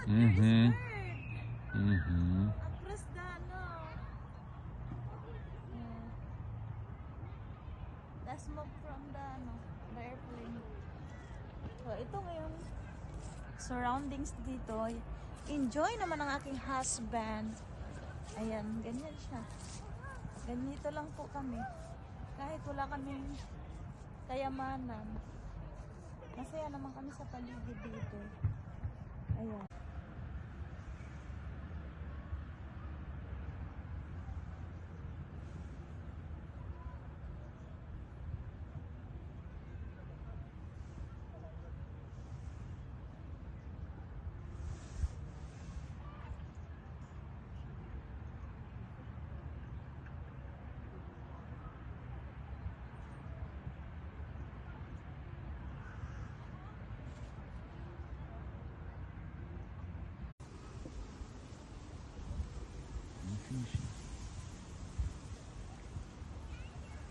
Mm-hmm. Bird. Mm-hmm. Across the yeah. The smoke from the airplane. So ito ngayon surroundings dito. Enjoy naman ang aking husband. Ayan, ganyan siya. Ganito lang po kami. Kahit wala kaming kayamanan. Masaya naman kami sa paligid dito. Ayan.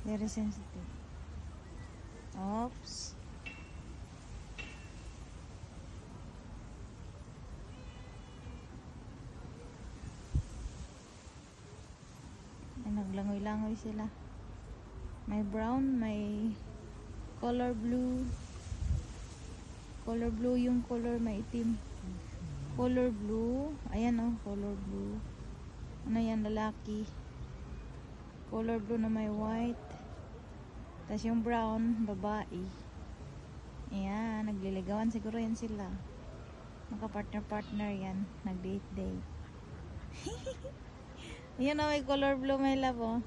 Very sensitive. Oops. Ay, naglangoy-langoy sila. May brown, may color blue. Color blue yung color, may itim. Color blue. Ayan oh, color blue. Ano yan, lalaki. Color blue na may white. Tapos yung brown, babae. Ayan, nagliligawan siguro yan sila. Maka-partner-partner yan. Nag-date-date. Ayan o, may color blue, may love oh.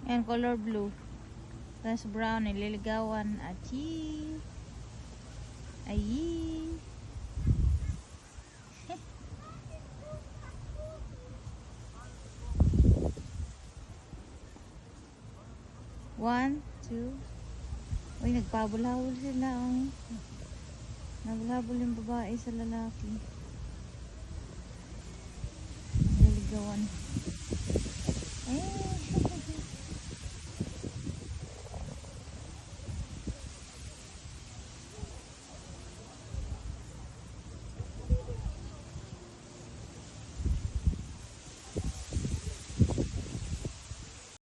Ayan, color blue. Tapos brown, nililigawan. Achi. Ayi. One, two. Uy, nagpabulhabol sila. Oh. Nagpabulhabol yung babae sa lalaki. Nililigawan. Eh.